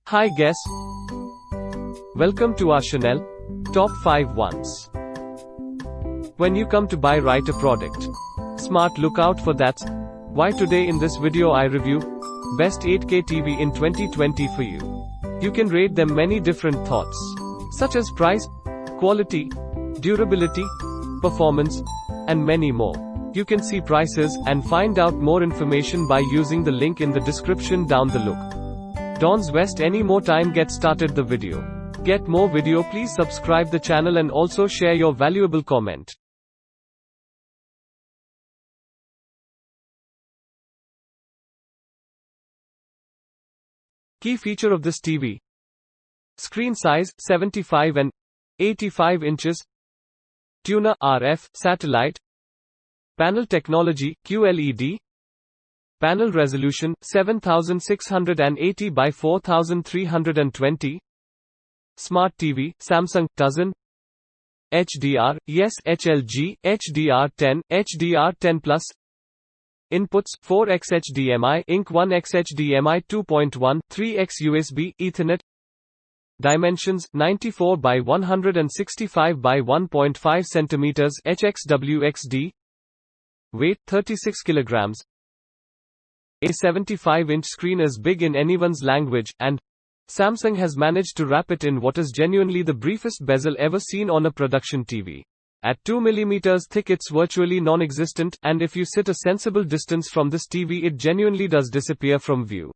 Hi guess. Welcome to our channel, Top 5 Ones. When you come to buy right a product, smart look out for that. Why today in this video I review best 8K TV in 2020 for you. You can rate them many different thoughts, such as price, quality, durability, performance, and many more. You can see prices and find out more information by using the link in the description down the look. Don't waste any more time, get started the video. Get more video, please subscribe the channel and also share your valuable comment. Key feature of this TV. Screen size 75 and 85 inches. Tuner RF satellite. Panel technology QLED. Panel resolution 7680 by 4320. Smart TV Samsung Dozen. HDR yes HLG HDR10 HDR10 Plus. Inputs 4x HDMI Inc 1x HDMI 2.1 3x USB Ethernet. Dimensions 94 by 165 by 1.5 cm HXWXD. Weight 36 kilograms. A 75-inch screen is big in anyone's language, and Samsung has managed to wrap it in what is genuinely the briefest bezel ever seen on a production TV. At 2 mm thick it's virtually non-existent, and if you sit a sensible distance from this TV it genuinely does disappear from view.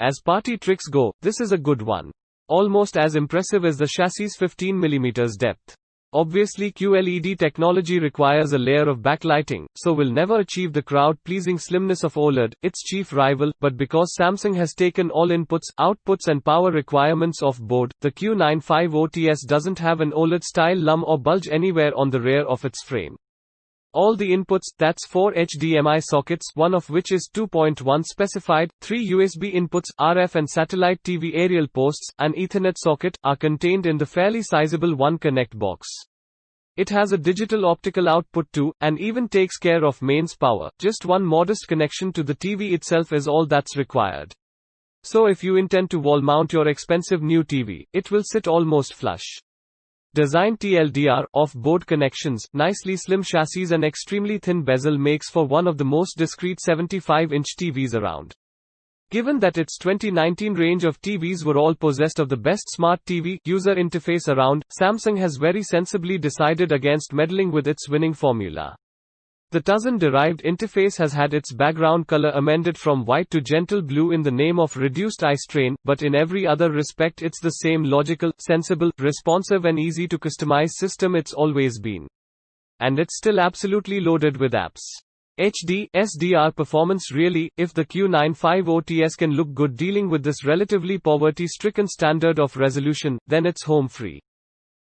As party tricks go, this is a good one. Almost as impressive as the chassis' 15 mm depth. Obviously QLED technology requires a layer of backlighting, so will never achieve the crowd-pleasing slimness of OLED, its chief rival, but because Samsung has taken all inputs, outputs and power requirements off board, the Q95OTS doesn't have an OLED-style lump or bulge anywhere on the rear of its frame. All the inputs, that's 4 HDMI sockets, one of which is 2.1 specified, 3 USB inputs, RF and satellite TV aerial posts, and Ethernet socket, are contained in the fairly sizable One Connect box. It has a digital optical output too, and even takes care of mains power. Just one modest connection to the TV itself is all that's required. So if you intend to wall mount your expensive new TV, it will sit almost flush. Design TLDR, off-board connections, nicely slim chassis and extremely thin bezel makes for one of the most discreet 75-inch TVs around. Given that its 2019 range of TVs were all possessed of the best smart TV user interface around, Samsung has very sensibly decided against meddling with its winning formula. The Dozen-derived interface has had its background color amended from white to gentle blue in the name of reduced eye strain, but in every other respect it's the same logical, sensible, responsive and easy to customize system it's always been. And it's still absolutely loaded with apps. HD, SDR performance really, if the Q95OTS can look good dealing with this relatively poverty-stricken standard of resolution, then it's home free.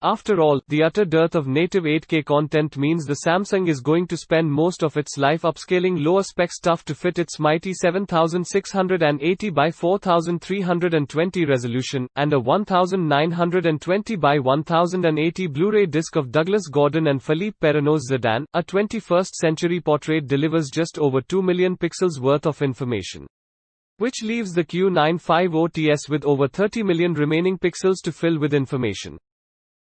After all, the utter dearth of native 8K content means the Samsung is going to spend most of its life upscaling lower spec stuff to fit its mighty 7680 by 4320 resolution, and a 1920 by 1080 Blu-ray disc of Douglas Gordon and Philippe Perronneau's Zidane, a 21st century portrait delivers just over 2 million pixels worth of information. Which leaves the Q95OTS with over 30 million remaining pixels to fill with information.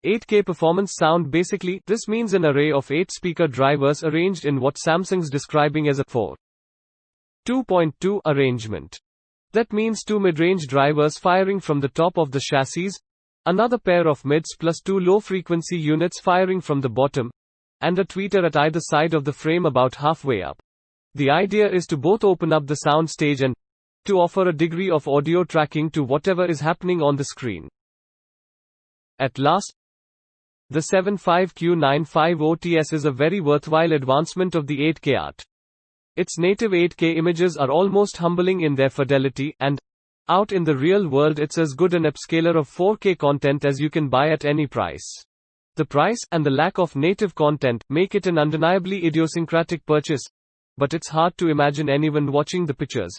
8K performance sound basically, this means an array of 8 speaker drivers arranged in what Samsung's describing as a 4.2 arrangement. That means 2 mid-range drivers firing from the top of the chassis, another pair of mids plus 2 low-frequency units firing from the bottom, and a tweeter at either side of the frame about halfway up. The idea is to both open up the sound stage and to offer a degree of audio tracking to whatever is happening on the screen. At last, the 7.5 Q95OTS is a very worthwhile advancement of the 8K art. Its native 8K images are almost humbling in their fidelity, and out in the real world it's as good an upscaler of 4K content as you can buy at any price. The price, and the lack of native content, make it an undeniably idiosyncratic purchase, but it's hard to imagine anyone watching the pictures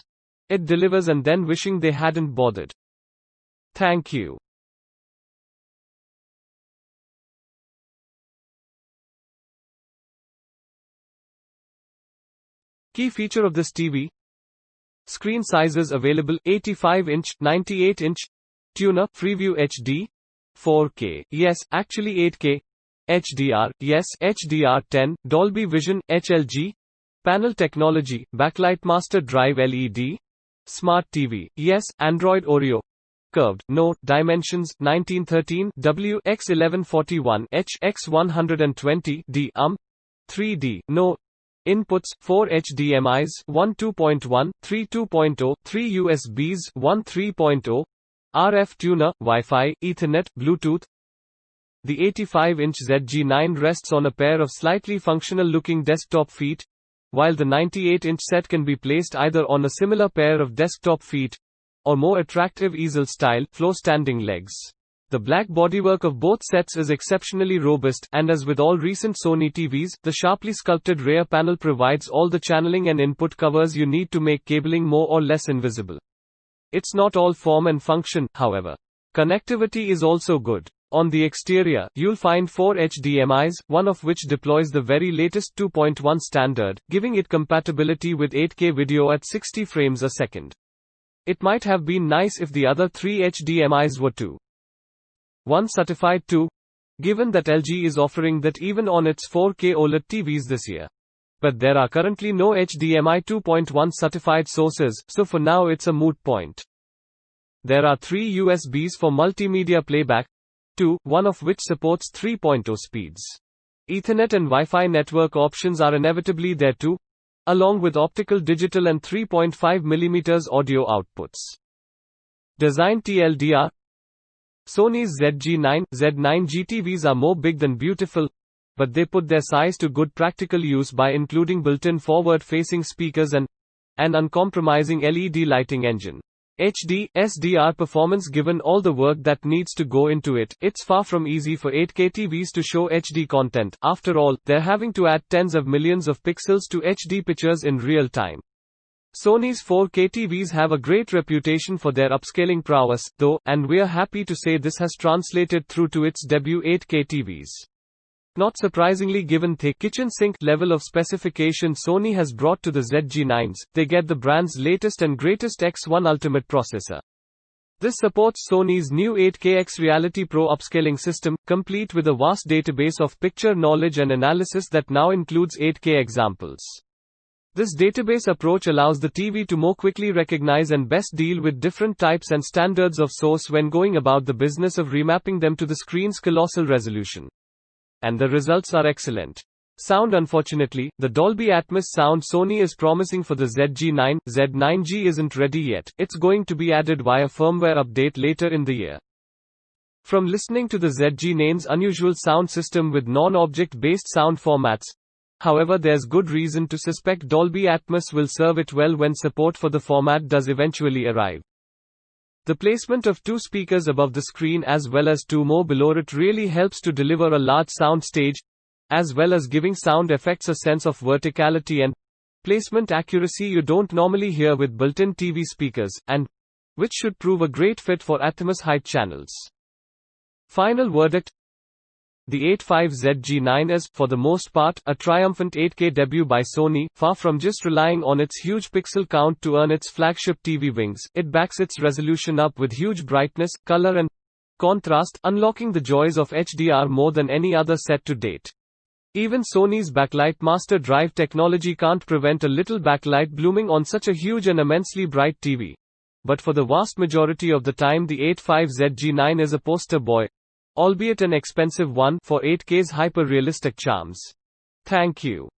it delivers and then wishing they hadn't bothered. Thank you. Key feature of this TV: screen sizes available 85-inch, 98-inch, Tuner, Freeview HD, 4K, yes, actually 8K, HDR, yes, HDR10, Dolby Vision, HLG, panel technology, backlight master drive LED, smart TV, yes, Android Oreo, curved, no, dimensions, 1913, W x 1141, H x 120, D, 3D, no, inputs, 4 HDMIs, 1 2.1, 3 2.0, 3 USBs, 1 3.0, RF tuner, Wi-Fi, Ethernet, Bluetooth. The 85-inch ZG9 rests on a pair of slightly functional-looking desktop feet, while the 98-inch set can be placed either on a similar pair of desktop feet, or more attractive easel-style, floor-standing legs. The black bodywork of both sets is exceptionally robust, and as with all recent Sony TVs, the sharply sculpted rear panel provides all the channeling and input covers you need to make cabling more or less invisible. It's not all form and function, however. Connectivity is also good. On the exterior, you'll find 4 HDMIs, one of which deploys the very latest 2.1 standard, giving it compatibility with 8K video at 60 frames a second. It might have been nice if the other 3 HDMIs were 2.1 certified too, given that LG is offering that even on its 4K OLED TVs this year. But there are currently no HDMI 2.1 certified sources, so for now it's a moot point. There are 3 USBs for multimedia playback, one of which supports 3.0 speeds. Ethernet and Wi-Fi network options are inevitably there too, along with optical digital and 3.5mm audio outputs. Design TLDR: Sony's ZG9, Z9G TVs are more big than beautiful, but they put their size to good practical use by including built-in forward-facing speakers and an uncompromising LED lighting engine. HD, SDR performance. Given all the work that needs to go into it, it's far from easy for 8K TVs to show HD content. After all, they're having to add tens of millions of pixels to HD pictures in real time. Sony's 4K TVs have a great reputation for their upscaling prowess, though, and we're happy to say this has translated through to its debut 8K TVs. Not surprisingly, given the kitchen sink level of specification Sony has brought to the ZG9s, they get the brand's latest and greatest X1 Ultimate processor. This supports Sony's new 8KX Reality Pro upscaling system, complete with a vast database of picture knowledge and analysis that now includes 8K examples. This database approach allows the TV to more quickly recognize and best deal with different types and standards of source when going about the business of remapping them to the screen's colossal resolution. And the results are excellent. Sound: unfortunately, the Dolby Atmos sound Sony is promising for the ZG9, Z9G isn't ready yet. It's going to be added via firmware update later in the year. From listening to the ZG9's unusual sound system with non-object based sound formats, however, there's good reason to suspect Dolby Atmos will serve it well when support for the format does eventually arrive. The placement of 2 speakers above the screen as well as 2 more below it really helps to deliver a large sound stage, as well as giving sound effects a sense of verticality and placement accuracy you don't normally hear with built-in TV speakers, and which should prove a great fit for Atmos height channels. Final verdict: the 85ZG9 is, for the most part, a triumphant 8K debut by Sony. Far from just relying on its huge pixel count to earn its flagship TV wings, it backs its resolution up with huge brightness, color and contrast, unlocking the joys of HDR more than any other set to date. Even Sony's backlight master drive technology can't prevent a little backlight blooming on such a huge and immensely bright TV. But for the vast majority of the time, the 85ZG9 is a poster boy, albeit an expensive one, for 8K's hyper-realistic charms. Thank you.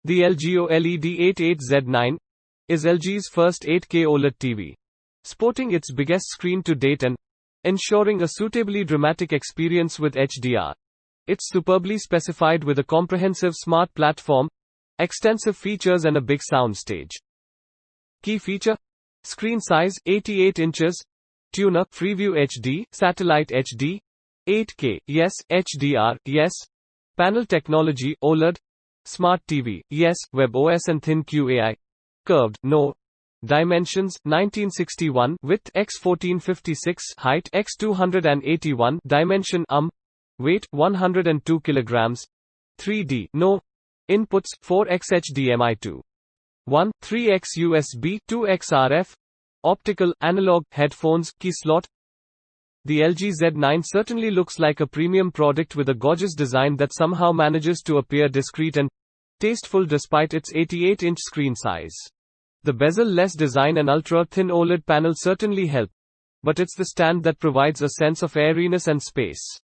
The LG OLED 88Z9 is LG's first 8K OLED TV, sporting its biggest screen to date and ensuring a suitably dramatic experience with HDR. It's superbly specified with a comprehensive smart platform, extensive features and a big soundstage. Key feature: screen size 88 inches, tuner, Freeview HD, Satellite HD, 8K, yes, HDR, yes, panel technology, OLED, Smart TV, yes, WebOS and thin QAI, curved, no, dimensions, 1961, width, x 1456, height, x 281, dimension, weight, 102 kilograms, 3D, no, Inputs 4x HDMI 2.1, 3x USB, 2x RF, optical, analog, headphones, key slot. The LG Z9 certainly looks like a premium product with a gorgeous design that somehow manages to appear discreet and tasteful despite its 88-inch screen size. The bezel-less design and ultra-thin OLED panel certainly help, but it's the stand that provides a sense of airiness and space.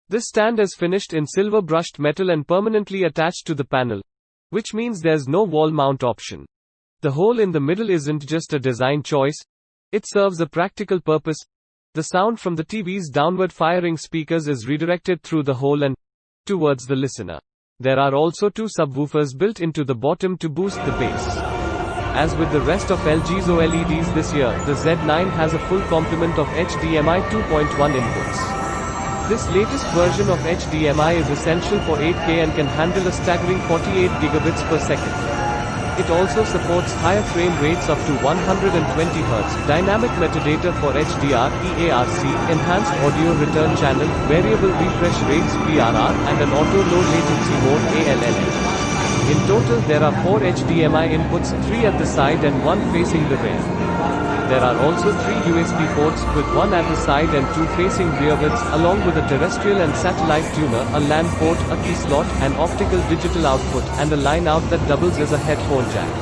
This stand is finished in silver brushed metal and permanently attached to the panel, which means there's no wall mount option. The hole in the middle isn't just a design choice, it serves a practical purpose. The sound from the TV's downward firing speakers is redirected through the hole and towards the listener. There are also two subwoofers built into the bottom to boost the bass. As with the rest of LG's OLEDs this year, the Z9 has a full complement of HDMI 2.1 inputs. This latest version of HDMI is essential for 8K and can handle a staggering 48 gigabits per second. It also supports higher frame rates up to 120 Hz, dynamic metadata for HDR, EARC, enhanced audio return channel, variable refresh rates VRR, and an auto low latency mode ALL. In total there are 4 HDMI inputs, 3 at the side and 1 facing the rear. There are also 3 USB ports, with 1 at the side and 2 facing rearwards, along with a terrestrial and satellite tuner, a LAN port, a key slot, an optical digital output, and a line out that doubles as a headphone jack.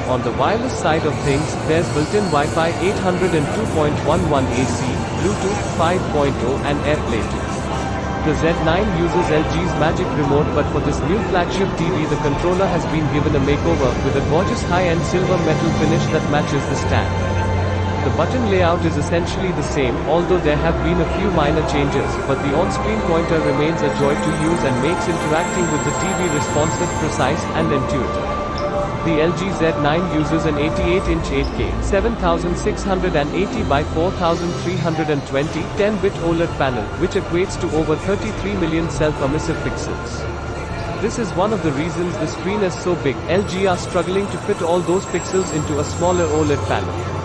On the wireless side of things, there's built-in Wi-Fi 802.11 AC, Bluetooth 5.0, and AirPlay 2. The Z9 uses LG's Magic Remote, but for this new flagship TV the controller has been given a makeover, with a gorgeous high-end silver metal finish that matches the stand. The button layout is essentially the same, although there have been a few minor changes, but the on-screen pointer remains a joy to use and makes interacting with the TV responsive, precise, and intuitive. The LG Z9 uses an 88-inch 8K 7680 by 4320 10-bit OLED panel, which equates to over 33 million self-emissive pixels. This is one of the reasons the screen is so big. LG are struggling to fit all those pixels into a smaller OLED panel.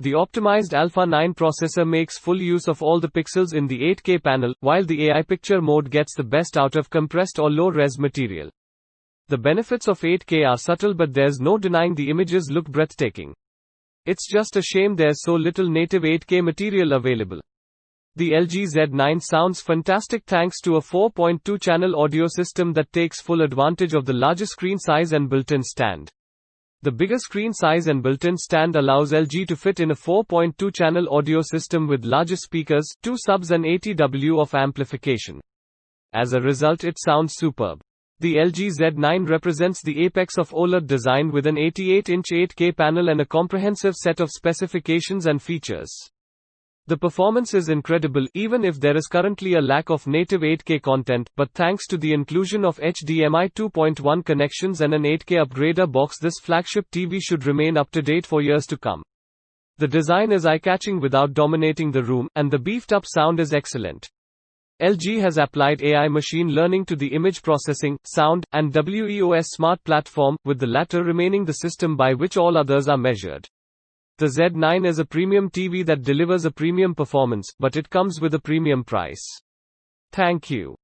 The optimized Alpha 9 processor makes full use of all the pixels in the 8K panel, while the AI picture mode gets the best out of compressed or low-res material. The benefits of 8K are subtle, but there's no denying the images look breathtaking. It's just a shame there's so little native 8K material available. The LG Z9 sounds fantastic thanks to a 4.2-channel audio system that takes full advantage of the larger screen size and built-in stand. The bigger screen size and built-in stand allows LG to fit in a 4.2-channel audio system with larger speakers, 2 subs and 80 W of amplification. As a result, it sounds superb. The LG Z9 represents the apex of OLED design with an 88-inch 8K panel and a comprehensive set of specifications and features. The performance is incredible, even if there is currently a lack of native 8K content, but thanks to the inclusion of HDMI 2.1 connections and an 8K upgrader box, this flagship TV should remain up to date for years to come. The design is eye-catching without dominating the room, and the beefed-up sound is excellent. LG has applied AI machine learning to the image processing, sound, and WEOS smart platform, with the latter remaining the system by which all others are measured. The Z9 is a premium TV that delivers a premium performance, but it comes with a premium price. Thank you.